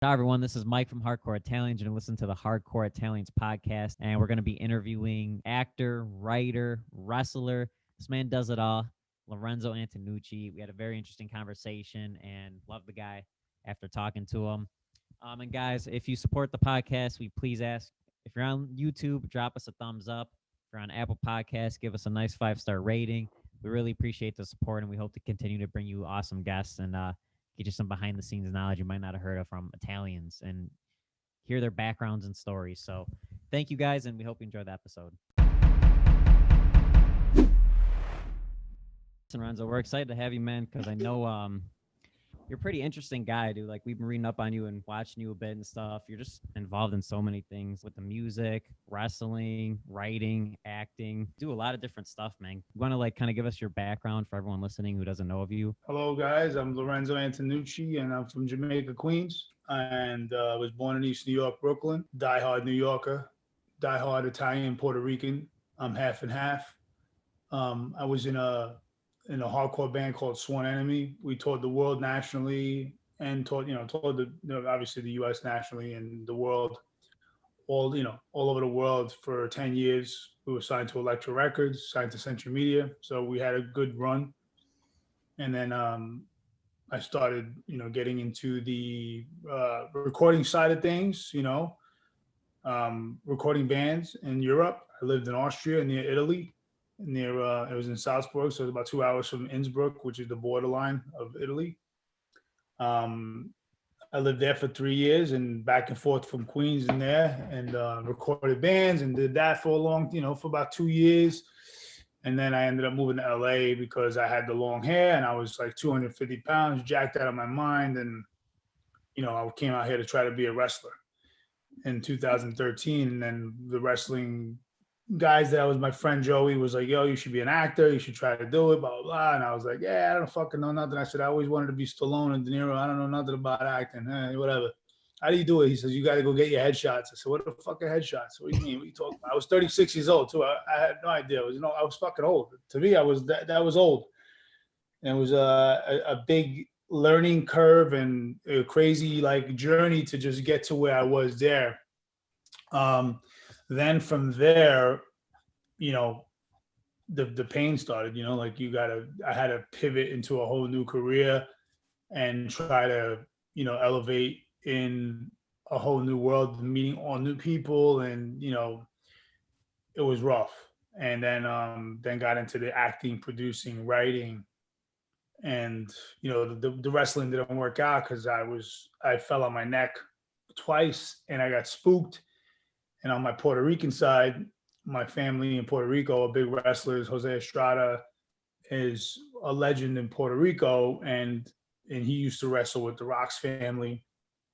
Hi, everyone. This is Mike from Hardcore Italians. You're going to listen to the Hardcore Italians podcast, and we're going to be interviewing actor, writer, wrestler. This man does it all, Lorenzo Antonucci. We had a very interesting conversation and love the guy after talking to him. And guys, if you support the podcast, we please ask if you're on YouTube, drop us a thumbs up. If you're on Apple Podcasts, give us a nice 5-star rating. We really appreciate the support, and we hope to continue to bring you awesome guests and get you some behind the scenes knowledge you might not have heard of from Italians and hear their backgrounds and stories. So thank you guys, and we hope you enjoy the episode. Lorenzo, we're excited to have you, man, because I know you're a pretty interesting guy, dude. Like, we've been reading up on you and watching you a bit and stuff. You're just involved in so many things with the music, wrestling, writing, acting. Do a lot of different stuff, man. You want to kind of give us your background for everyone listening who doesn't know of you? Hello, guys. I'm Lorenzo Antonucci, and I'm from Jamaica, Queens, and was born in East New York, Brooklyn. Diehard New Yorker, diehard Italian, Puerto Rican. I'm half and half. I was in a hardcore band called Sworn Enemy. We toured the world nationally and toured obviously the U.S. nationally and the world, all over the world for 10 years. We were signed to Elektra Records, signed to Century Media, so we had a good run. And then I started, getting into the recording side of things, recording bands in Europe. I lived in Austria near Italy. It was in Salzburg, so it was about 2 hours from Innsbruck, which is the borderline of Italy. I lived there for 3 years and back and forth from Queens and there, and recorded bands and did that for for about 2 years. And then I ended up moving to LA because I had the long hair and I was like 250 pounds, jacked out of my mind. And, I came out here to try to be a wrestler in 2013. And then the wrestling guys that was my friend Joey was like, yo, you should be an actor. You should try to do it, blah, blah, blah. And I was like, yeah, I don't fucking know nothing. I said, I always wanted to be Stallone and De Niro. I don't know nothing about acting. Whatever. How do you do it? He says, you got to go get your headshots. I said, what the fuck are headshots? What do you mean? What are you talking about? I was 36 years old too. I had no idea. I was fucking old. To me, I was that was old. And it was a big learning curve and a crazy journey to just get to where I was there. Then from there, the pain started, I had to pivot into a whole new career and try to, elevate in a whole new world, meeting all new people. And, it was rough. And then got into the acting, producing, writing. And, the wrestling didn't work out because I fell on my neck twice and I got spooked. And on my Puerto Rican side, my family in Puerto Rico are big wrestlers. Jose Estrada is a legend in Puerto Rico, and he used to wrestle with the Rock's family.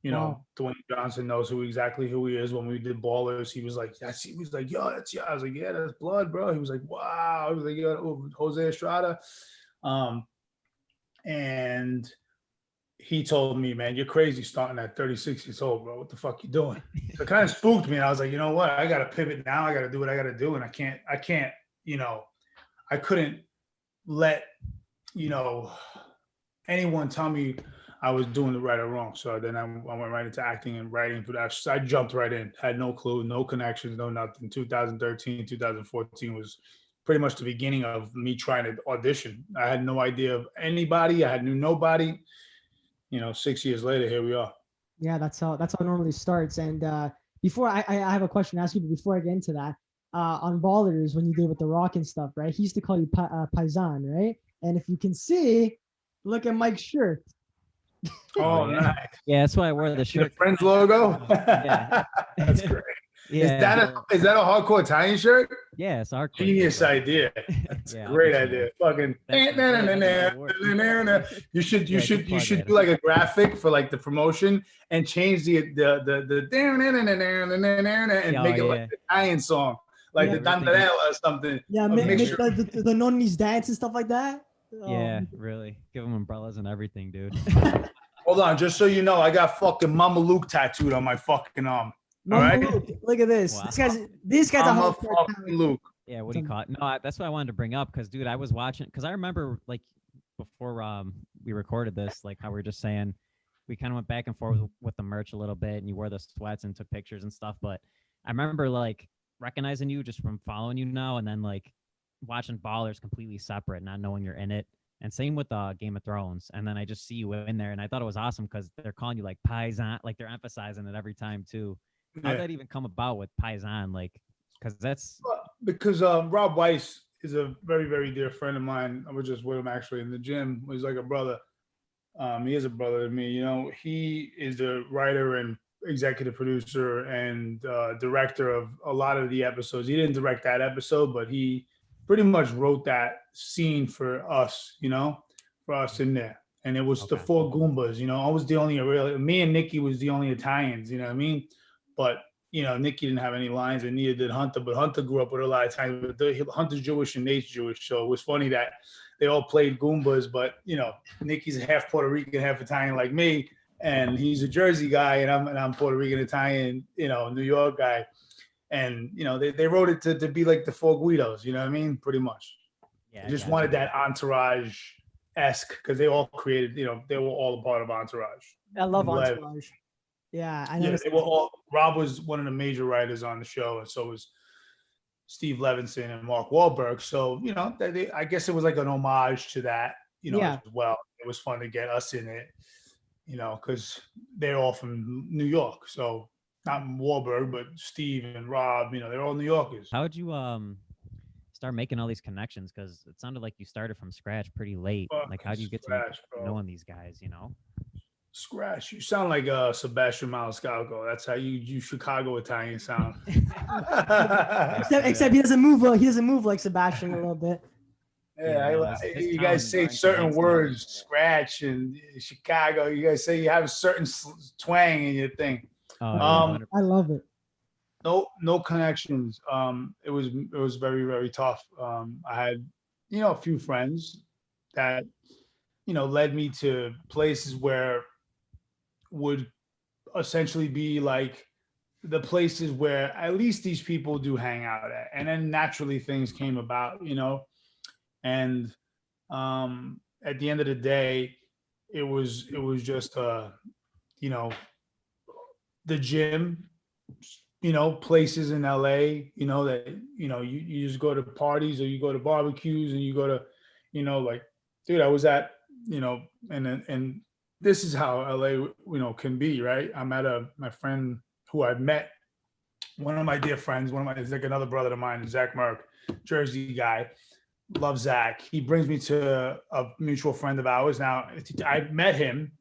Wow. Dwayne Johnson knows exactly who he is. When we did Ballers, he was like, yes. He was like, yo, that's yeah. I was like, yeah, that's blood, bro. He was like, wow. I was like, yo, Jose Estrada. And he told me, man, you're crazy starting at 36 years old, bro. What the fuck you doing? So it kind of spooked me. And I was like, you know what? I got to pivot now. I got to do what I got to do. And I can't, I couldn't let, anyone tell me I was doing it right or wrong. So then I went right into acting and writing. But I jumped right in, had no clue, no connections, no nothing. 2013, 2014 was pretty much the beginning of me trying to audition. I had no idea of anybody. I knew nobody. 6 years later, here we are. Yeah, that's how it normally starts. And before I have a question to ask you, but before I get into that, on Ballers, when you did with The Rock and stuff, right? He used to call you Paisan, right? And if you can see, look at Mike's shirt. Oh, yeah. nice. Yeah, that's why I wore the shirt. The Friends logo? Yeah. That's great. Yeah. Is that a hardcore Italian shirt? Yeah, it's our Genius idea. That's a great idea. Fucking you should do like a graphic for like the promotion and change the and make it like an Italian song, like the Dandarella or something. Yeah, make the nonnies dance and stuff like that. Yeah, really. Give them umbrellas and everything, dude. Hold on, just so you know, I got fucking Mama Luke tattooed on my fucking arm. All right. Look at this. Wow. This guy's I'm a fucking Luke. Yeah, what do you call it? No, that's what I wanted to bring up because, dude, I was watching because I remember before we recorded this, like how we were just saying, we kind of went back and forth with the merch a little bit, and you wore the sweats and took pictures and stuff. But I remember like recognizing you just from following you now, and then like watching Ballers completely separate, not knowing you're in it. And same with Game of Thrones. And then I just see you in there, and I thought it was awesome because they're calling you like Paisan, like they're emphasizing it every time too. How did that even come about with Paisan? Like, because that's because Rob Weiss is a very, very dear friend of mine. I was just with him actually in the gym. He's like a brother. He is a brother to me. You know, he is the writer and executive producer and director of a lot of the episodes. He didn't direct that episode, but he pretty much wrote that scene for us, you know, for us in there. And it was the four Goombas, you know. I was the only real, me and Nikki was the only Italians, you know what I mean? But, you know, Nikki didn't have any lines and neither did Hunter, but Hunter grew up with a lot of Italians. But Hunter's Jewish and Nate's Jewish. So it was funny that they all played Goombas, but, you know, Nikki's half Puerto Rican, half Italian like me. And he's a Jersey guy and I'm Puerto Rican, Italian, you know, New York guy. And, you know, they wrote it to be like the Four Guidos, you know what I mean? Pretty much. Yeah, they just wanted that Entourage-esque because they all created, you know, they were all a part of Entourage. I love Entourage. Yeah, I know. Yeah, they were all, Rob was one of the major writers on the show, and so was Steve Levinson and Mark Wahlberg. So, you know, I guess it was like an homage to that, you know, as well. It was fun to get us in it, you know, because they're all from New York. So, not Wahlberg, but Steve and Rob, you know, they're all New Yorkers. How would you start making all these connections? Because it sounded like you started from scratch pretty late. Like, how do you get to knowing these guys, you know? Scratch. You sound like Sebastian Maniscalco. That's how you Chicago Italian sound. except he doesn't move like Sebastian a little bit. Yeah, you guys say certain words, scratch and Chicago. You guys say you have a certain twang in your thing. I love it. No connections. It was very, very tough. I had, you know, a few friends that, you know, led me to places where would essentially be like the places where at least these people do hang out at. And then naturally things came about, you know, and at the end of the day, it was just, you know, the gym, you know, places in LA, you know, that, you know, you just go to parties or you go to barbecues and you go to, you know, like, dude, I was at, you know, and this is how LA, you know, can be, right? I'm at my friend who I've met, one of my dear friends, it's like another brother of mine, Zach Merck, Jersey guy, love Zach. He brings me to a mutual friend of ours. Now, I met him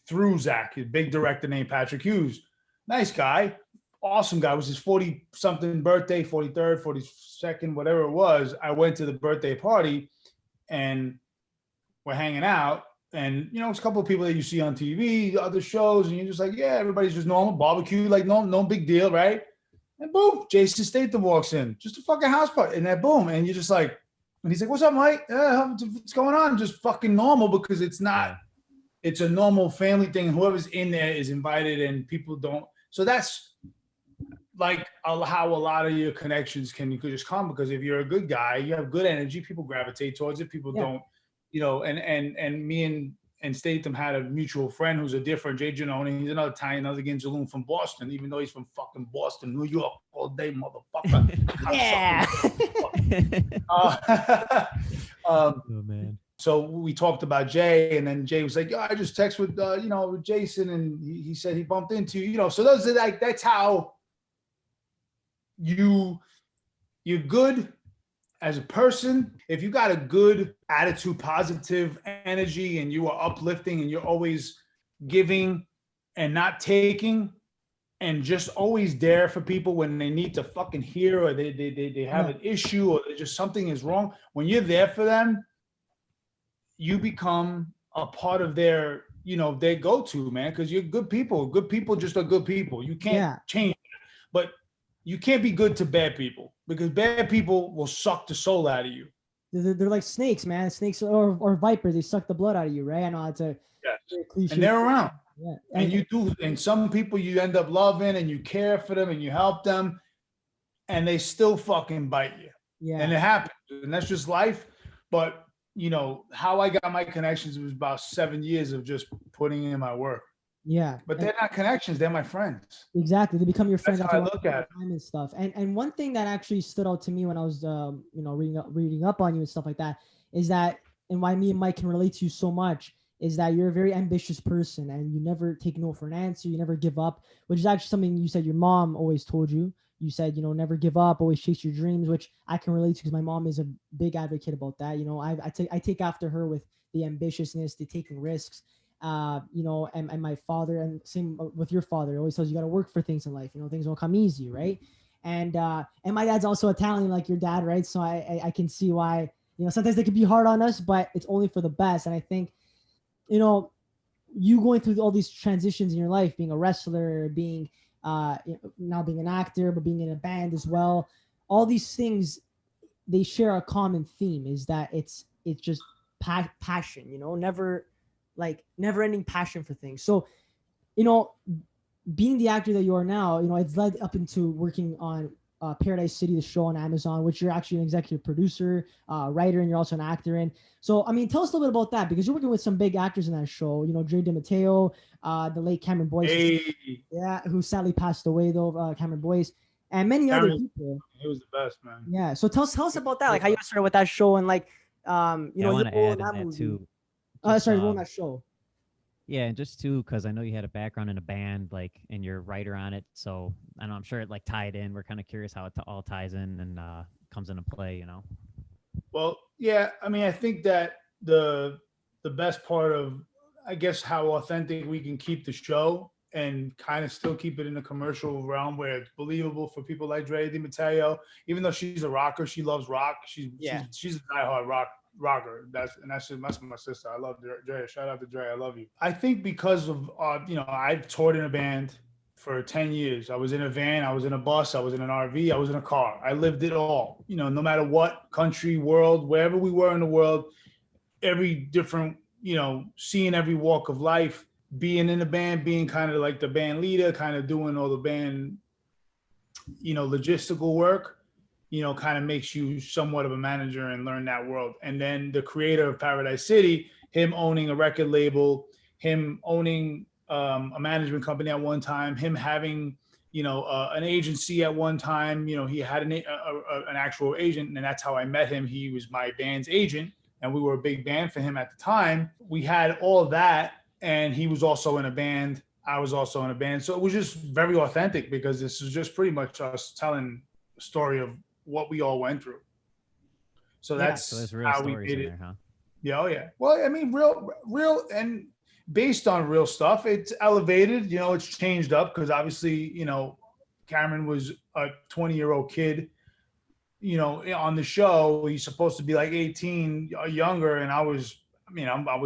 through Zach, his big director named Patrick Hughes. Nice guy, awesome guy. It was his 40-something birthday, 43rd, 42nd, whatever it was. I went to the birthday party and we're hanging out. And, you know, it's a couple of people that you see on TV, other shows, and you're just like, yeah, everybody's just normal, barbecue, like no big deal, right? And boom, Jason Statham walks in, just a fucking house party, and then boom, and you're just like, and he's like, what's up, Mike? What's going on? Just fucking normal, because it's not, it's a normal family thing. Whoever's in there is invited, and people don't. So that's like how a lot of your connections can just come, because if you're a good guy, you have good energy, people gravitate towards it. People don't, you know, and me and Statham had a mutual friend who's a different Jay Giannone. He's another Italian, another Ginzaloon from Boston, even though he's from fucking Boston, New York, all day, motherfucker. Yeah. Oh man. So we talked about Jay, and then Jay was like, I just text with you know, with Jason, and he said he bumped into you, know. So those are like, that's how you're good as a person. If you got a good attitude, positive energy, and you are uplifting and you're always giving and not taking, and just always there for people when they need to fucking hear, or they have an issue, or just something is wrong, when you're there for them, you become a part of their, you know, their go-to, man, because you're good people. Good people just are good people. You can't change it. But you can't be good to bad people, because bad people will suck the soul out of you. They're like snakes, man. Snakes or vipers, they suck the blood out of you, right? I know it's a cliche. And they're around. Yeah. And you do, and some people you end up loving and you care for them and you help them, and they still fucking bite you. Yeah. And it happens. And that's just life. But, you know, how I got my connections was about 7 years of just putting in my work. Yeah. But they're not connections. They're my friends. Exactly. They become your friends That's how after I look at it. time and stuff. And one thing that actually stood out to me when I was reading up on you and stuff like that is that, and why me and Mike can relate to you so much, is that you're a very ambitious person and you never take no for an answer. You never give up, which is actually something you said your mom always told you. You said, never give up, always chase your dreams, which I can relate to because my mom is a big advocate about that. I take after her with the ambitiousness, the taking risks. And my father, and same with your father, always tells you got to work for things in life. Things don't come easy, right? And my dad's also Italian, like your dad, right? So I can see why sometimes they can be hard on us, but it's only for the best. And I think you know you going through all these transitions in your life, being a wrestler, being now being an actor, but being in a band as well, all these things, they share a common theme, is that it's just passion, never ending passion for things. So you know being the actor that you are now, it's led up into working on Paradise City, the show on Amazon, which you're actually an executive producer, writer, and you're also an actor in. So, I mean, tell us a little bit about that, because you're working with some big actors in that show. Dre DeMatteo, the late Cameron Boyce, Hey, yeah, who sadly passed away though, Cameron Boyce, and many other Cameron, people. he was the best, man. Yeah. So tell us about that, like how you got started with that show, and like, Yeah, I your want to role in add in that that movie. too. Oh, Just sorry, role in that show. yeah, and just too, because I know you had a background in a band, like, and you're a writer on it. So I know I'm sure it like tied in. We're kind of curious how it all ties in and comes into play. Well, yeah, I mean, I think that the best part of, I guess, how authentic we can keep the show and kind of still keep it in the commercial realm where it's believable for people like Dre DiMatteo. Even though she's a rocker, she loves rock. Yeah. She's a diehard rocker. That's my sister. I love Dre. Shout out to Dre. I love you. I think because of I've toured in a band for 10 years. I was in a van, I was in a bus, I was in an RV, I was in a car. I lived it all. No matter what country, world, wherever we were in the world, every different, seeing every walk of life, being in the band, being kind of like the band leader, kind of doing all the band, logistical work, kind of makes you somewhat of a manager and learn that world. And then the creator of Paradise City, him owning a record label, him owning a management company at one time, him having, an agency at one time, he had an actual agent, and that's how I met him. He was my band's agent, and we were a big band for him at the time. We had all of that, and he was also in a band. I was also in a band. So it was just very authentic, because this is just pretty much us telling a story of what we all went through. So that's so there's real how we stories did in it. there, huh? Yeah, oh yeah. Well, I mean, real, and based on real stuff. It's elevated, it's changed up, because obviously, Cameron was a 20-year-old kid, on the show. He's supposed to be like 18 or younger, and I was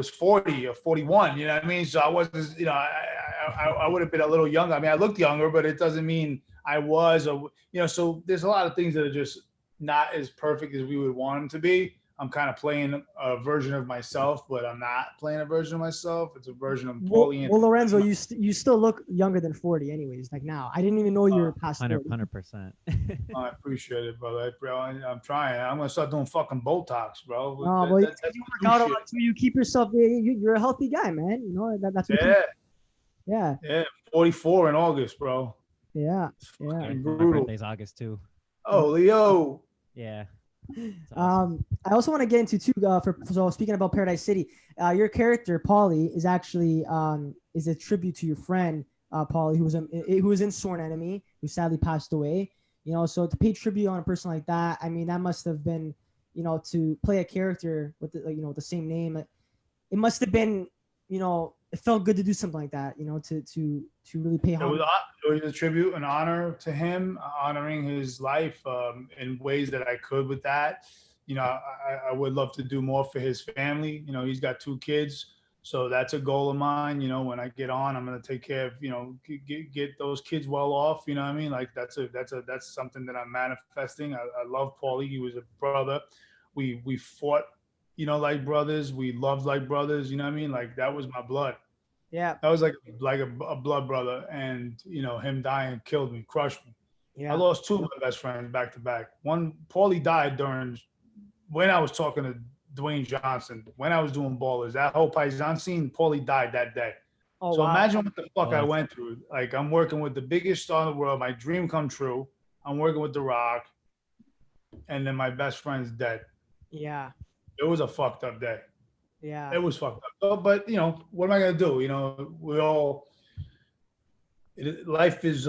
40 or 41. You know what I mean? So I wasn't, I would have been a little younger. I mean, I looked younger, but it doesn't mean I was, or So there's a lot of things that are just not as perfect as we would want them to be. I'm kind of playing a version of myself, but I'm not playing a version of myself. It's a version of Paulie. Well, Lorenzo, you still look younger than 40, anyways. Like now, I didn't even know you were past 40. 100%. I appreciate it, brother. Bro, I'm trying. I'm gonna start doing fucking Botox, bro. Well, you work out a lot too. You keep yourself. You're a healthy guy, man. That's what yeah. 44 in August, bro. Yeah. My birthday's August too. Oh, Leo. Yeah. Awesome. I also want to get into too. So speaking about Paradise City, your character Paulie is actually is a tribute to your friend Paulie, who was in Sworn Enemy, who sadly passed away. So to pay tribute on a person like that, I mean, that must have been, to play a character with the same name. It must have been, it felt good to do something like that, to really pay homage. It was a tribute, an honor to him, honoring his life in ways that I could with that. I would love to do more for his family. He's got 2 kids, so that's a goal of mine. When I get on, I'm going to take care of, get those kids well off. You know what I mean? Like that's something that I'm manifesting. I love Paulie. He was a brother. We fought, like brothers. We loved like brothers. You know what I mean? Like that was my blood. Yeah. That was like a blood brother, and him dying killed me, crushed me. Yeah. I lost 2 of my best friends back to back. One, Paulie died when I was talking to Dwayne Johnson, when I was doing Ballers. That whole Paisan scene, Paulie died that day. Oh, So wow. imagine what the fuck I Awesome. went through. Like I'm working with the biggest star in the world, my dream come true. I'm working with The Rock, and then my best friend's dead. Yeah. It was a fucked up day. Yeah. It was fucked up. But you know, what am I gonna do? You know, life is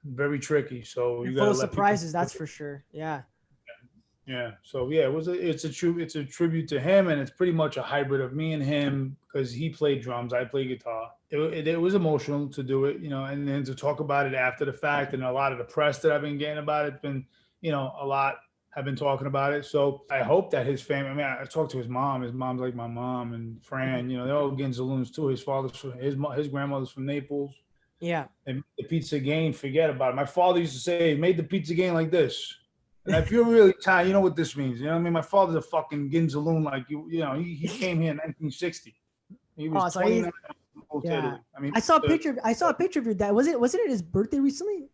very tricky. So You're you full gotta of let people. surprises, that's for sure. Yeah. Yeah. So yeah, it's a tribute to him, and it's pretty much a hybrid of me and him because he played drums, I play guitar. It was emotional to do it, you know, and then to talk about it after the fact, and a lot of the press that I've been getting about it's been, you know, a lot have been talking about it. So I hope that his family. I mean, I talked to his mom. His mom's like my mom, and Fran. You know, they're all Ginzaloons too. His father's from his grandmother's from Naples. Yeah. And the pizza again, forget about it. My father used to say, he made the pizza again like this. And if you're really Italian, you know what this means. You know what I mean? My father's a fucking Ginzaloon, like you know, he came here in 1960. He was Oh, so 29 to yeah. Italy. I mean, I saw a picture. I saw a picture of your dad. Wasn't it his birthday recently?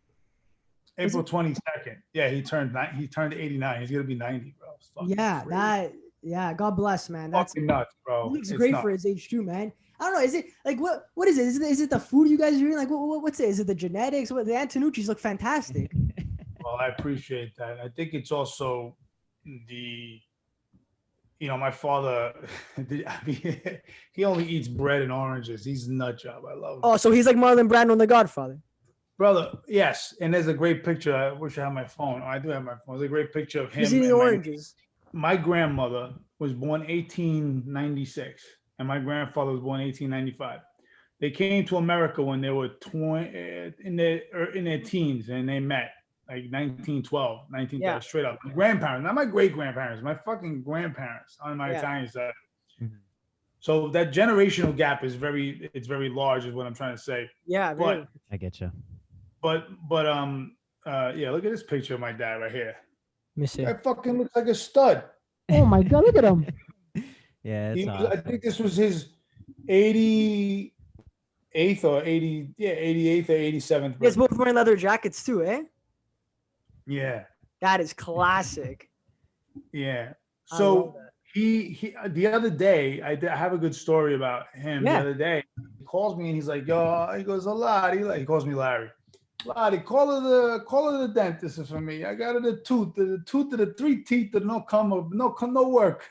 April 22nd. Yeah, he turned 89. He's gonna be 90, bro. It's fucking Yeah, crazy. yeah, God bless, man. That's Fucking nuts, bro. he looks It's great nuts. for his age too, man. I don't know. Is it like what is it? Is it the food you guys are eating? Like what's it? Is it the genetics? What the Antonucci's look fantastic. Well, I appreciate that. I think it's also the, you know, my father. I mean, he only eats bread and oranges. He's a nut job. I love him. Oh, so he's like Marlon Brando in The Godfather. Brother, yes. And there's a great picture. I wish I had my phone. I do have my phone. There's a great picture of him. He's eating and oranges. my grandmother was born 1896, and my grandfather was born 1895. They came to America when they were 20, in their teens, and they met like 1912, 1930, Yeah. straight up. My grandparents, not my great grandparents, my fucking grandparents on my Yeah. Italian side. Mhm. So that generational gap is very large, is what I'm trying to say. Yeah, very. I get you. But yeah, look at this picture of my dad right here. Let me see. That fucking looks like a stud. Oh my God, look at him. Yeah, He it's was, I awesome. think this was his 88th or 88th or 87th You guys birthday. both wearing leather jackets too, eh? Yeah, That is classic. yeah. I love So that. he the other day, I have a good story about him. Yeah. The other day, he calls me and he's like, "Yo," he goes, "A lot." He calls me Larry. Lottie, call her the dentist for me. I got her the tooth of the 3 teeth that no work.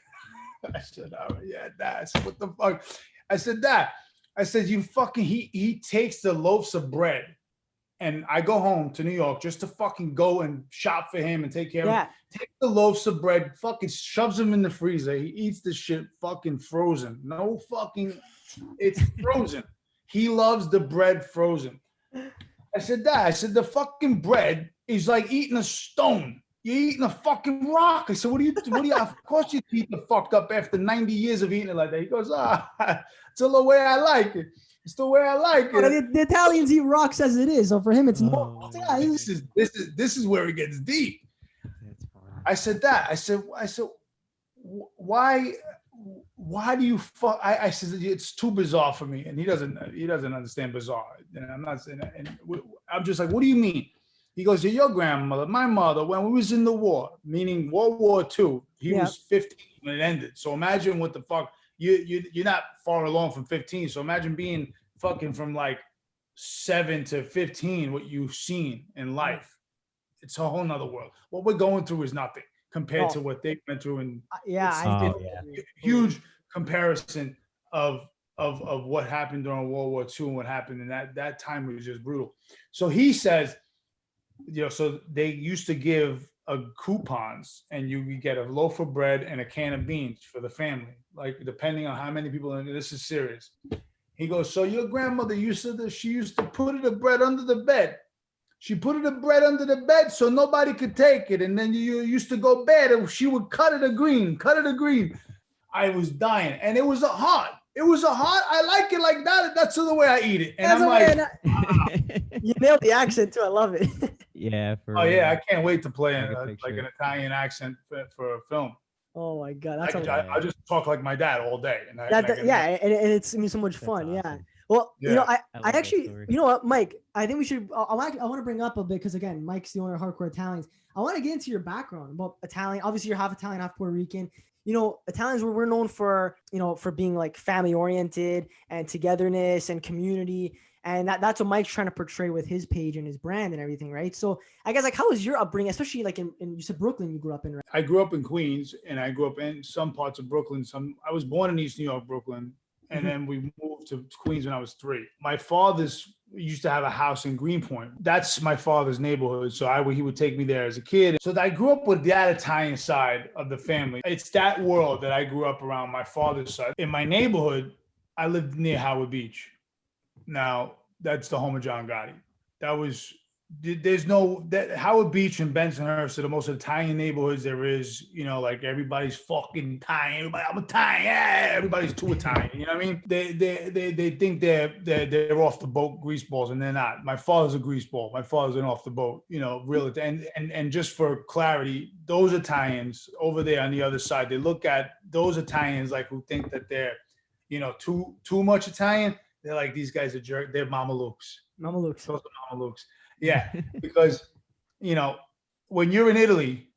I said, all right, yeah, Dad. I said, what the fuck? I said, Dad. I said, you fucking he takes the loaves of bread, and I go home to New York just to fucking go and shop for him and take care of him. Yeah. Take the loaves of bread, fucking shoves them in the freezer. He eats the shit fucking frozen. No fucking, it's frozen. He loves the bread frozen. I said, Dad, I said, the fucking bread is like eating a stone. You're eating a fucking rock. I said, what do you, of course you eat the fucked up after 90 years of eating it like that. He goes, it's the way I like it. It's the way I like Oh, it. the Italians eat rocks as it is, so for him it's normal. Oh, Yeah, This is where it gets deep. That's funny. I said that. I said, why do you fuck? I said, it's too bizarre for me, and he doesn't understand bizarre. And I'm not saying that. And I'm just like, what do you mean? He goes, your grandmother, my mother, when we was in the war, meaning World War II, he was 15 when it ended. So imagine what the fuck, you're not far along from 15. So imagine being fucking from like 7 to 15, what you've seen in life. It's a whole nother world. What we're going through is nothing compared to what they went through. And yeah, huge comparison of what happened during World War II and what happened in that time was just brutal. So he says, you know, so they used to give coupons, and you get a loaf of bread and a can of beans for the family, like depending on how many people. And this is serious. He goes, so your grandmother used to put the bread under the bed. She put the bread under the bed so nobody could take it, and then you used to go bad, and she would cut it a green. I was dying, and it was a hot. I like it like that. That's the way I eat it. And I'm like, you nailed the accent too. I love it. Yeah. Oh yeah, I can't wait to play like an Italian accent for a film. Oh my God, that's I just talk like my dad all day. And it's so much fun. awesome. Yeah. Well, Yeah. you know, I love that actually, story. you know what, Mike, I think we should, I want to bring up a bit, because again, Mike's the owner of Hardcore Italians. I want to get into your background about Italian. Obviously, you're half Italian, half Puerto Rican. Italians, we're known for, for being like family oriented and togetherness and community. And that's what Mike's trying to portray with his page and his brand and everything, right? So I guess, like, how was your upbringing, especially like in you said Brooklyn you grew up in, right? I grew up in Queens, and I grew up in some parts of Brooklyn. I was born in East New York, Brooklyn, and then we moved to Queens when I was 3. My father's used to have a house in Greenpoint. That's my father's neighborhood. So he would take me there as a kid. So I grew up with that Italian side of the family. It's that world that I grew up around, my father's side. In my neighborhood, I lived near Howard Beach. Now, that's the home of John Gotti. Howard Beach and Bensonhurst are the most Italian neighborhoods there is. Like everybody's fucking Italian. I'm Italian. Yeah, everybody's too Italian. You know what I mean? They think they're off the boat greaseballs, and they're not. My father's a greaseball. My father's an off the boat. Real. And just for clarity, those Italians over there on the other side, they look at those Italians like who think that they're, too much Italian. They're like, these guys are jerk. They're Mamalukes. Mamalukes. Those are Mamalukes. Yeah, because, when you're in Italy,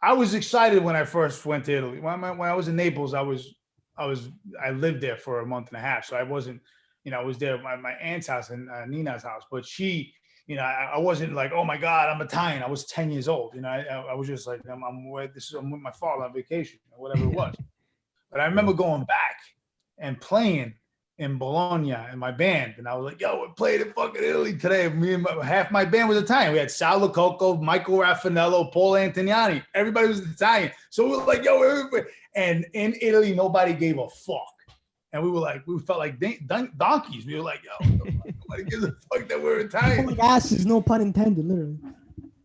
I was excited when I first went to Italy. When I was in Naples, I lived there for a month and a half. So I wasn't, I was there at my aunt's house and Nina's house. But she, I wasn't like, oh my God, I'm Italian. I was 10 years old. I was just like, I'm with my father on vacation or whatever it was. But I remember going back and playing in Bologna in my band, and I was like, yo, we're playing in fucking Italy today. Half my band was Italian. We had Sal Lococo, Michael Raffanello, Paul Antoniani. Everybody was Italian. So we were like, yo, and in Italy, nobody gave a fuck. And we felt like donkeys. We were like, yo, nobody gives a fuck that we're Italian. Like asses, no pun intended, literally.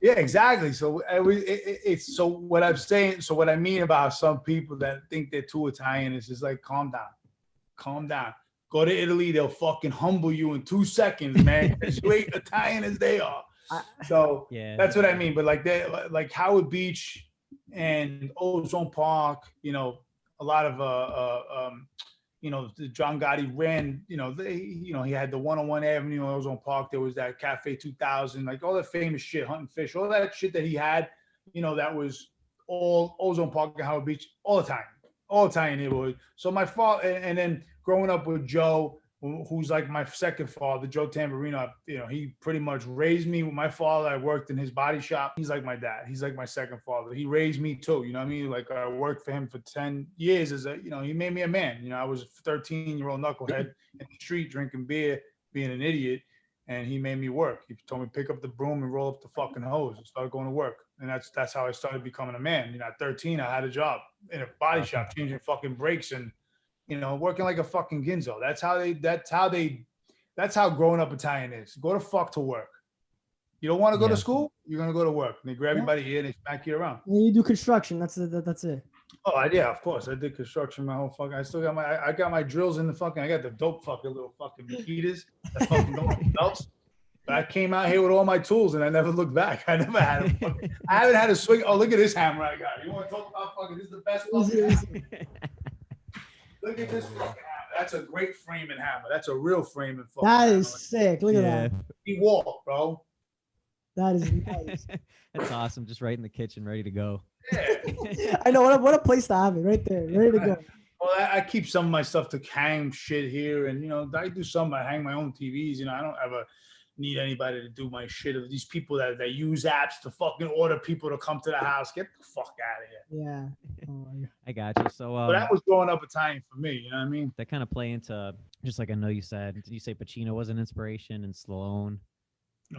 Yeah, exactly. So it's so what I'm saying. So what I mean about some people that think they're too Italian is just like, calm down. Go to Italy, they'll fucking humble you in 2 seconds, man. Because you ain't Italian as they are. So yeah, that's what I mean. But like Howard Beach and Ozone Park, a lot of the John Gotti ran, he had the 101 Avenue, Ozone Park. There was that Cafe 2000, like all the famous shit, Hunting Fish, all that shit that he had, that was all Ozone Park and Howard Beach, all Italian neighborhood. So my father, and then growing up with Joe, who's like my second father, Joe Tamburino, he pretty much raised me. With my father, I worked in his body shop. He's like my dad. He's like my second father. He raised me too. You know what I mean? Like I worked for him for 10 years he made me a man. I was a 13-year-old knucklehead in the street drinking beer, being an idiot. And he made me work. He told me pick up the broom and roll up the fucking hose and start going to work. And that's how I started becoming a man. At 13, I had a job in a body shop, changing fucking brakes and, working like a fucking Ginzo. That's how growing up Italian is. Go to fuck to work. You don't want to go to school? You're going to go to work. And they grab everybody here and they smack you around. Well, you do construction. That's it. Oh, yeah, of course. I did construction my whole fucking, I got my drills in the fucking, I got the dope fucking little fucking Makitas that fucking don't have belts. But I came out here with all my tools and I never looked back. I never had a I haven't had a swing. Oh, look at this hammer I got. You want to talk about fucking, this is the best fucking hammer. Look at this fucking hammer. That's a great framing hammer. That's a real framing fucking That hammer. is sick. Look at that. He walked, bro. That is nice. That's awesome. Just right in the kitchen, ready to go. Yeah. I know. What a place to have it right there. Ready to go. Well, I keep some of my stuff to hang shit here. And, I do some. I hang my own TVs. I don't ever need anybody to do my shit. Of these people that use apps to fucking order people to come to the house. Get the fuck out of here. Yeah. Oh, I got you. So but that was growing up Italian for me. You know what I mean? That kind of play into, just like I know you said, did you say Pacino was an inspiration and Stallone?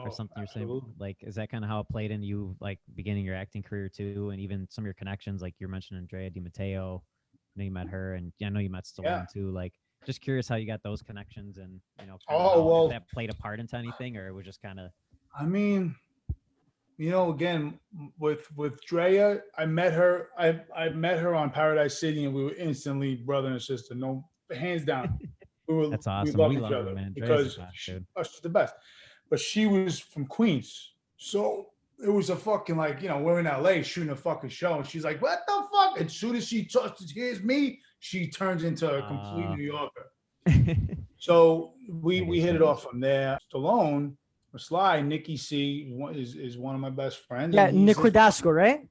Or something absolutely. You're saying, like, is that kind of how it played into you, like beginning your acting career too, and even some of your connections, like you're mentioning Andrea Di Matteo, I know you met her, and I know you met Stallone too. Like, just curious how you got those connections, and if that played a part into anything, or it was just kind of. I mean, again with Drea, I met her. I met her on Paradise City, and we were instantly brother and sister. No, hands down. That's awesome. We love each other, man. Because she's the best. But she was from Queens. So it was a fucking we're in LA shooting a fucking show. And she's like, what the fuck? As soon as she hears me, she turns into a complete New Yorker. So we hit it off from there. Stallone, or Sly, Nicky C is one of my best friends. Yeah, Nick Cordasco, right?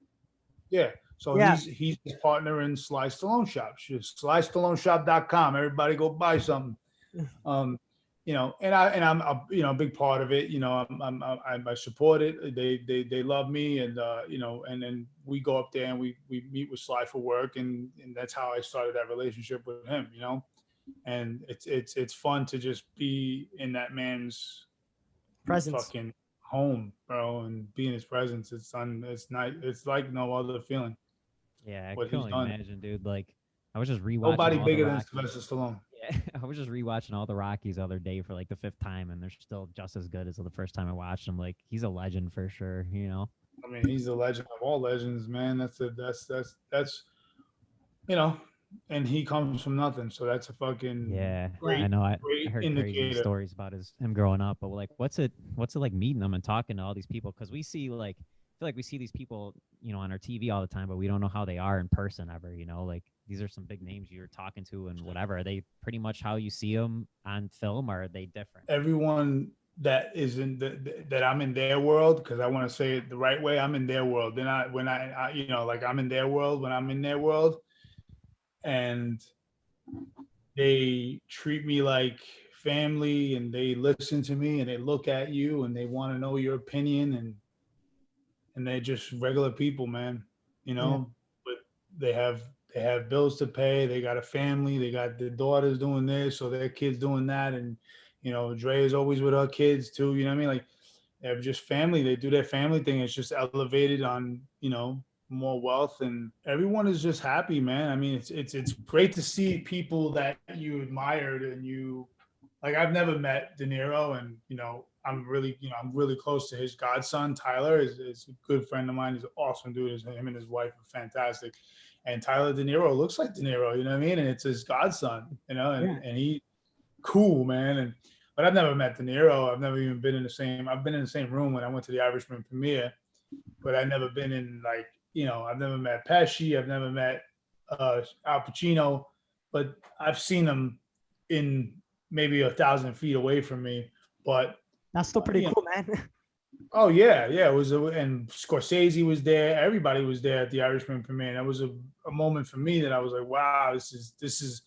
Yeah. So Yeah. he's his partner in Sly Stallone Shop. SlyStalloneShop.com. Everybody go buy something. And I'm a big part of it. I support it. They love me, and and then we go up there and we meet with Sly for work, and that's how I started that relationship with him. And it's fun to just be in that man's Presence. fucking home, bro, and be in his presence. It's not. It's like no other feeling. Yeah, I What can he's only done. imagine, dude. Like, I was just rewatching Nobody all the bigger than Rockies. Sylvester Stallone. Yeah, I was just rewatching all the Rockies the other day for like the fifth time, and they're still just as good as the first time I watched them. Like, he's a legend for sure, you know? I mean, he's the legend of all legends, man. That's you know, and he comes from nothing, so that's a fucking Yeah, Yeah. I great know. I great heard crazy indicator. stories about him growing up, but like, what's it like meeting them and talking to all these people? Because we see like, I feel like we see these people, on our TV all the time, but we don't know how they are in person ever. Like these are some big names you're talking to and whatever. Are they pretty much how you see them on film, or are they different? Everyone that is that I'm in their world, because I want to say it the right way. I'm in their world. They're not when like I'm in their world when I'm in their world, and they treat me like family, and they listen to me, and they look at you, and they want to know your opinion, and they're just regular people, man. Yeah. But they have they have bills to pay. They got a family. They got their daughters doing this, or their kids doing that, and Dre is always with her kids too. You know what I mean? Like they're just family. They do their family thing. It's just elevated on more wealth, and everyone is just happy, man. I mean, it's great to see people that you admired, and you like. I've never met De Niro, and I'm really close to his godson Tyler. Is a good friend of mine. He's an awesome dude. Him and his wife are fantastic, and Tyler De Niro looks like De Niro. You know what I mean? And it's his godson. Yeah. And he cool, man. But I've never met De Niro. I've never even been in the same. I've been in the same room when I went to the Irishman premiere, but I've never been in I've never met Pesci. I've never met Al Pacino, but I've seen them in maybe 1,000 feet away from me. But That's still pretty cool, man. oh yeah, yeah, it was, and Scorsese was there. Everybody was there at the Irishman premiere. That was a moment for me that I was like, wow, this is.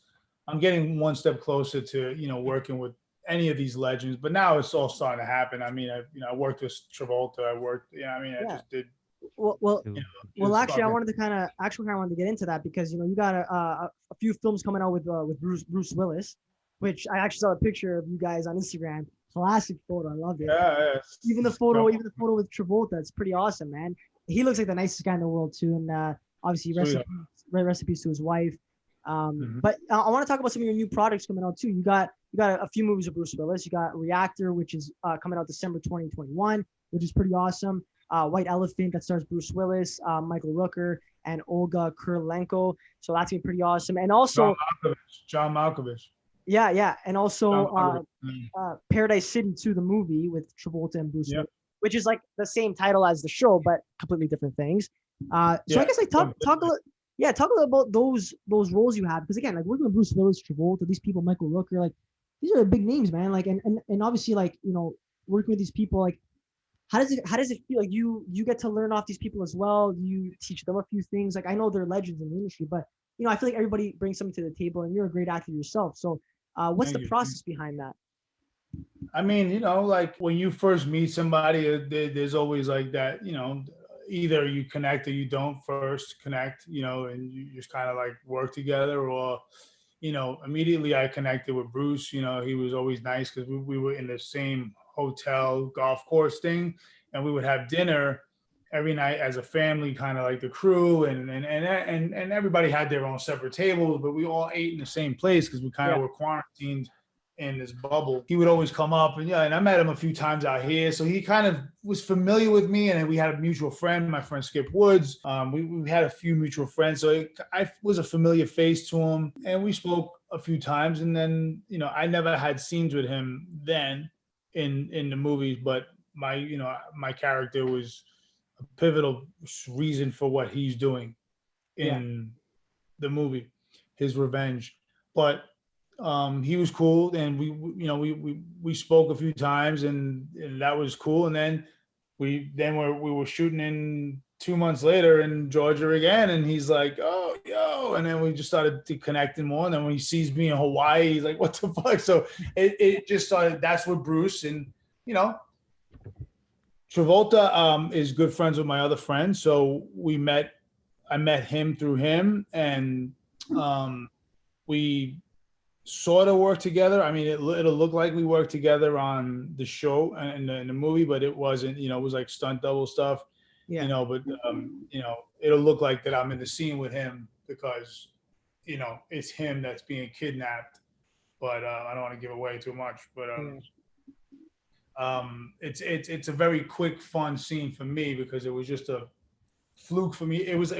I'm getting one step closer to working with any of these legends. But now it's all starting to happen. I mean, I worked with Travolta. I worked. I mean, I Yeah. just did. Well, well, Dude, well. Actually, I fucking- wanted to kind of get into that because you got a few films coming out with Bruce Willis, which I actually saw a picture of you guys on Instagram. Classic photo. I loved it. Yeah, Even the photo with Travolta, it's pretty awesome, man. He looks like the nicest guy in the world too, and obviously recipes to his wife. But I want to talk about some of your new products coming out too. You got a few movies of Bruce Willis. You got Reactor, which is coming out December 2021, which is pretty awesome. White Elephant that stars Bruce Willis, Michael Rooker, and Olga Kurylenko. So that's gonna be pretty awesome. And also John Malkovich. yeah, and also John Malkovich. Paradise City 2, the movie with Travolta and Bruce Yep. Willis, which is like the same title as the show, but completely different things. So I guess like talk a little about those roles you had, because again, like working with Bruce Willis, Travolta, these people, Michael Rooker, like these are the big names, man. Like and obviously like working with these people, like how does it feel? Like you get to learn off these people as well. You teach them a few things. Like I know they're legends in the industry, but I feel like everybody brings something to the table, and you're a great actor yourself. So what's Thank the you. process behind that? I mean, like when you first meet somebody, there's always like that, either you connect or you don't first connect, and you just kind of like work together, or, immediately I connected with Bruce. He was always nice because we were in the same hotel golf course thing, and we would have dinner every night as a family, kind of like the crew, and everybody had their own separate tables, but we all ate in the same place because we kind of were quarantined in this bubble. He would always come up, and I met him a few times out here, so he kind of was familiar with me. And then we had a mutual friend, my friend Skip Woods. We had a few mutual friends, so I was a familiar face to him, and we spoke a few times. And then I never had scenes with him then in the movies, but my character was a pivotal reason for what he's doing in the movie, his revenge. But he was cool, and we spoke a few times, and that was cool. And then we were shooting in 2 months later in Georgia again, and he's like, "Oh, yo," and then we just started to connecting more. And then when he sees me in Hawaii, he's like, "What the fuck?" So it just started. That's what Bruce and you know, Travolta is good friends with my other friend, so we met. I met him through him, and we sort of worked together. I mean, it'll look like we worked together on the show and in the movie, but it wasn't. You know, it was like stunt double stuff. Yeah. You know, but you know, it'll look like that I'm in the scene with him because you know it's him that's being kidnapped. But I don't want to give away too much. But it's a very quick, fun scene for me because it was just a fluke for me. It was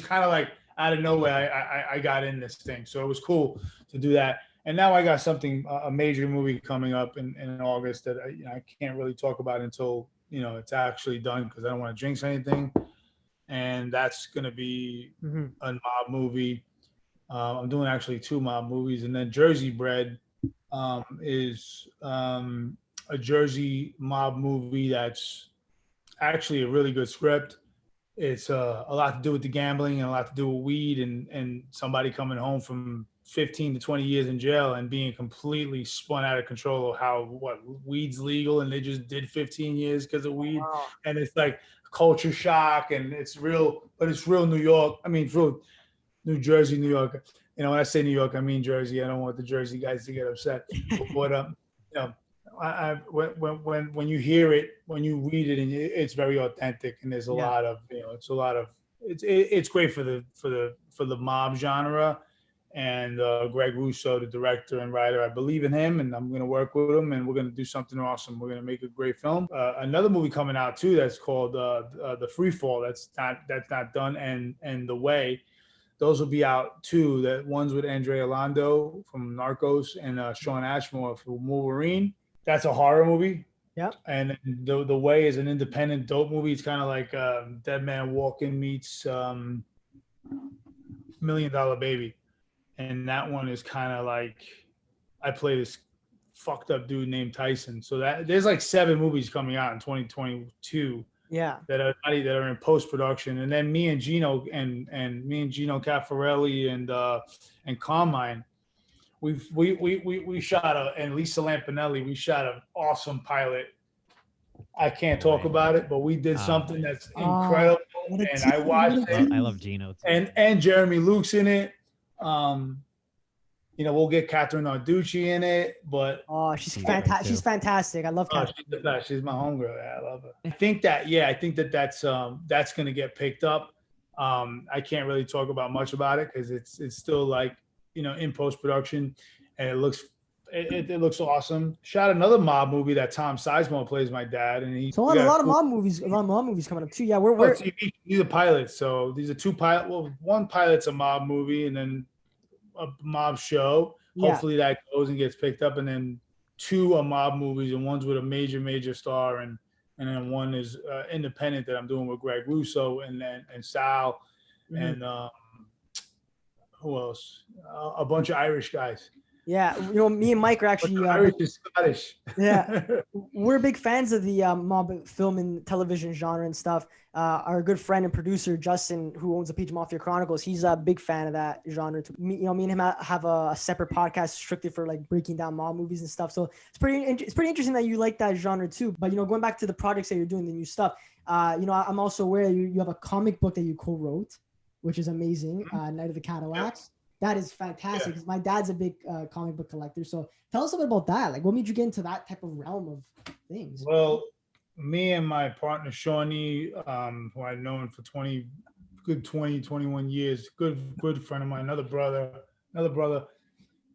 kind of like out of nowhere. I got in this thing, so it was cool to do that. And now I got something, a major movie coming up in August that I can't really talk about until you know it's actually done because I don't want to jinx anything. And that's gonna be a mob movie. I'm doing actually 2 mob movies, and then Jersey Bread is a Jersey mob movie that's actually a really good script. It's a lot to do with the gambling and a lot to do with weed and somebody coming home from 15 to 20 years in jail and being completely spun out of control of how what weed's legal and they just did 15 years because of weed. Wow. And it's like culture shock and it's real, but it's real New York. I mean, it's real New Jersey, New York. You know, when I say New York, I mean Jersey. I don't want the Jersey guys to get upset. But you know, when you hear it, when you read it, and it's very authentic, and there's a lot of it's great for the mob genre. And Greg Russo, the director and writer, I believe in him, and I'm going to work with him, and we're going to do something awesome. We're going to make a great film. Another movie coming out too that's called The Free Fall. That's not done, and The Way. Those will be out too. That one's with Andrea Lando from Narcos and Sean Ashmore from Wolverine. That's a horror movie. Yep. And the Way is an independent dope movie. It's kind of like Dead Man Walking meets $1 Million Baby. And that one is kind of like I play this fucked up dude named Tyson. So that there's like 7 movies coming out in 2022. Yeah. That are in post production, and then me and Gino Caffarelli and Carmine, we shot and Lisa Lampanelli, we shot an awesome pilot. I can't talk about it, but we did something that's incredible, and I watched it. I love Gino too. And Jeremy Luke's in it. You know, we'll get Catherine Narducci in it, but she's fantastic. She's fantastic. I love Catherine. She's the best. She's my homegirl. Yeah, I love her. I think that's going to get picked up. I can't really talk about much about it because it's still like, you know, in post production, and it looks awesome. Shot another mob movie that Tom Sizemore plays my dad, and a lot of mob movies coming up too. Yeah, we're these are pilots. So these are 2 pilot. Well, one pilot's a mob movie, and then a mob show. Hopefully that goes and gets picked up, and then 2 are mob movies, and one's with a major star, and then one is independent that I'm doing with Greg Russo and Sal, and who else? A bunch of Irish guys. Yeah, you know, me and Mike are actually Irish is Scottish. Yeah, we're big fans of the mob film and television genre and stuff. Our good friend and producer Justin, who owns the page Mafia Chronicles, he's a big fan of that genre. Me and him have a separate podcast strictly for like breaking down mob movies and stuff. So it's pretty interesting that you like that genre too. But you know, going back to the projects that you're doing, the new stuff. You know, I'm also aware you have a comic book that you co-wrote, which is amazing. Night of the Cadillacs. That is fantastic. My dad's a big comic book collector. So tell us a bit about that. Like, what made you get into that type of realm of things? Well, me and my partner, Shawnee, who I've known for 21 years, good friend of mine, another brother,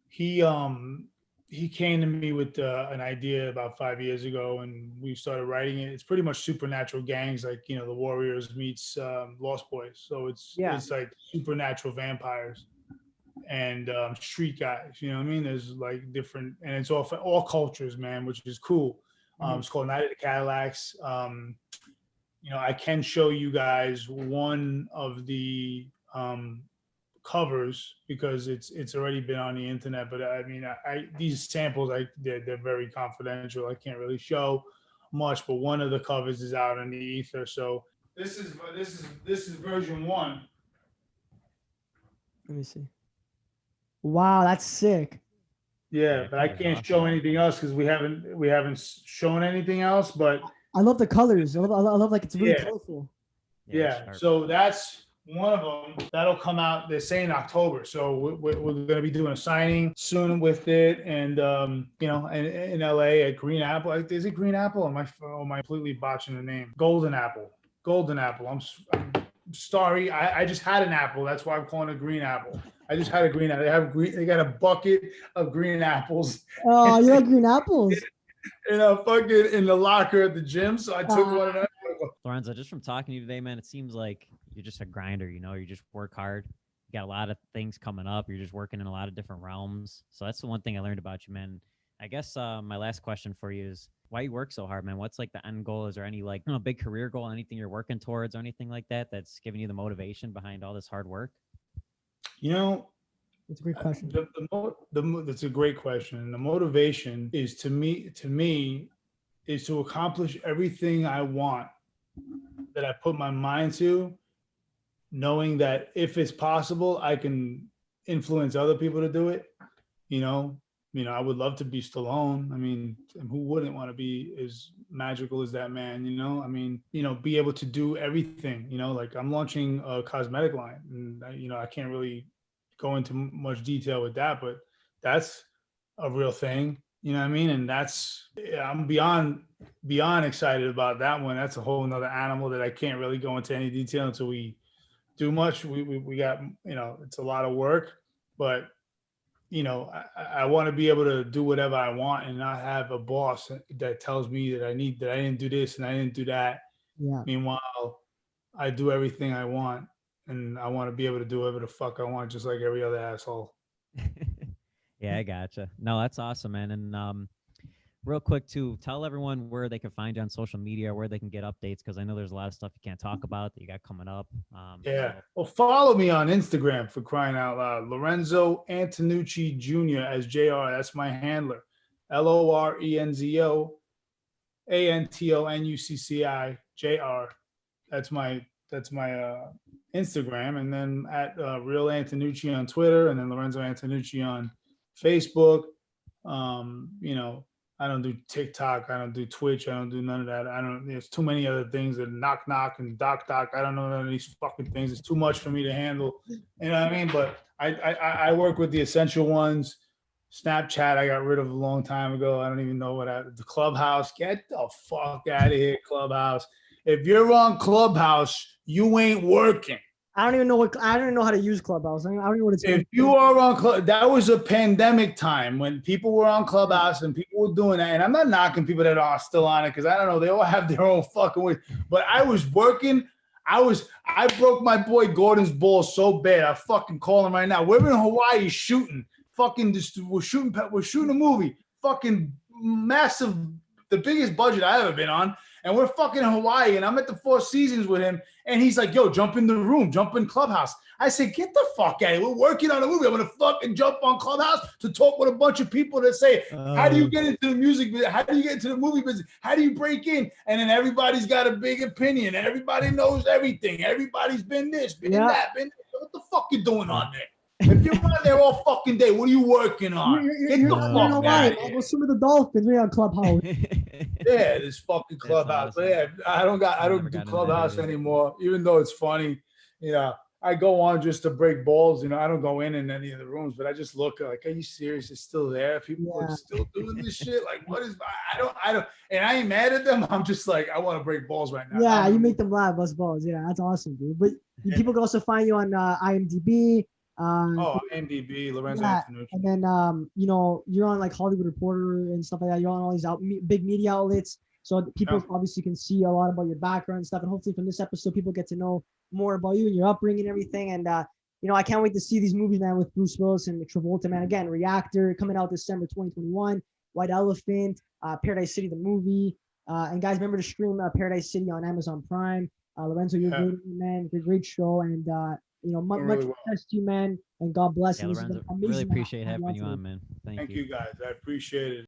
he came to me with an idea about 5 years ago, and we started writing it. It's pretty much supernatural gangs, like, you know, the Warriors meets Lost Boys. So it's like supernatural vampires and street guys, you know what I mean? There's like different, and it's all cultures, man, which is cool. It's called Night of the Cadillacs. You know, I can show you guys one of the covers because it's already been on the internet, but I mean, these samples, they're very confidential. I can't really show much, but one of the covers is out in the ether. So This is version 1. Let me see. Wow, that's sick. Yeah, Yeah, but I color's can't awesome. show anything else because we haven't shown anything else. But I love the colors. I love like it's really Yeah. colorful. yeah, sharp. so that's one of them. That'll come out. They're saying October, so we're going to be doing a signing soon with it, and in LA at Green Apple. Is it Green Apple? Or am I completely botching the name? Golden Apple. Golden Apple. I'm sorry. I just had an apple. That's why I'm calling it Green Apple. I just had a green apple. They got a bucket of green apples Oh, you like green apples? in the locker at the gym. So I took one of them. Lorenzo, just from talking to you today, man, it seems like you're just a grinder. You just work hard. You got a lot of things coming up. You're just working in a lot of different realms. So that's the one thing I learned about you, man. I guess my last question for you is why you work so hard, man? What's like the end goal? Is there any big career goal, anything you're working towards or anything like that that's giving you the motivation behind all this hard work? It's a great question. That's a great question. And the motivation is to me is to accomplish everything I want that I put my mind to, knowing that if it's possible, I can influence other people to do it. I would love to be Stallone. I mean, who wouldn't want to be as magical as that man? Be able to do everything. Like I'm launching a cosmetic line, and I can't really go into much detail with that, but that's a real thing. You know what I mean? And I'm beyond excited about that one. That's a whole nother animal that I can't really go into any detail until we do much. We got, it's a lot of work, but I want to be able to do whatever I want and not have a boss that tells me that I didn't do this and I didn't do that. Yeah. Meanwhile, I do everything I want, and I want to be able to do whatever the fuck I want, just like every other asshole. Yeah, I gotcha. No, that's awesome, man. And real quick too, tell everyone where they can find you on social media, where they can get updates, because I know there's a lot of stuff you can't talk about that you got coming up. Yeah. Well, follow me on Instagram, for crying out loud. Lorenzo Antonucci Jr. as JR. That's my handler. LORENZO ANTONUCCI JR. That's my Instagram. And then at Real Antonucci on Twitter, and then Lorenzo Antonucci on Facebook. I don't do TikTok. I don't do Twitch. I don't do none of that. There's too many other things that knock and doc. I don't know none of these fucking things. It's too much for me to handle. You know what I mean? But I work with the essential ones. Snapchat, I got rid of a long time ago. I don't even know the Clubhouse. Get the fuck out of here, Clubhouse. If you're on Clubhouse, you ain't working. I don't even know how to use Clubhouse. I don't even know what it's. If you are on that was a pandemic time when people were on Clubhouse and people were doing that. And I'm not knocking people that are still on it because I don't know, they all have their own fucking way. But I was working. I broke my boy Gordon's balls so bad. I fucking call him right now. We're in Hawaii shooting. We're shooting a movie. Fucking massive, the biggest budget I've ever been on. And we're fucking in Hawaii, and I'm at the Four Seasons with him, and he's like, yo, jump in the room, jump in Clubhouse. I said, get the fuck out of here. We're working on a movie. I'm going to fucking jump on Clubhouse to talk with a bunch of people that say, how do you get into the music business? How do you get into the movie business? How do you break in? And then everybody's got a big opinion. Everybody knows everything. Everybody's been this, been that, been this. What the fuck you doing on there? If you're on there all fucking day, what are you working on? Get the fuck out of here. Go swim with the dolphins. We're on Clubhouse. Yeah, this fucking Clubhouse. But yeah, I don't do Clubhouse anymore, even though it's funny. I go on just to break balls. I don't go in any of the rooms, but I just look like, are you serious? It's still there. People are still doing this shit. Like, what is? I don't, and I ain't mad at them. I'm just like, I want to break balls right now. Yeah, you make them laugh, bust balls. Yeah, that's awesome, dude. But people can also find you on IMDb. IMDb, Lorenzo Antonucci. And then you're on like Hollywood Reporter and stuff like that. You're on all these big media outlets, so people obviously can see a lot about your background and stuff. And hopefully from this episode, people get to know more about you and your upbringing and everything. And I can't wait to see these movies, man, with Bruce Willis and Travolta, man. Again, Reactor coming out December 2021, White Elephant, Paradise City the movie, and guys, remember to stream Paradise City on Amazon Prime. Lorenzo, you're great, man. It's a great show, and much success to you, man, and God bless. Yeah, Lorenzo, really appreciate having you on, man. Thank you guys. I appreciate it.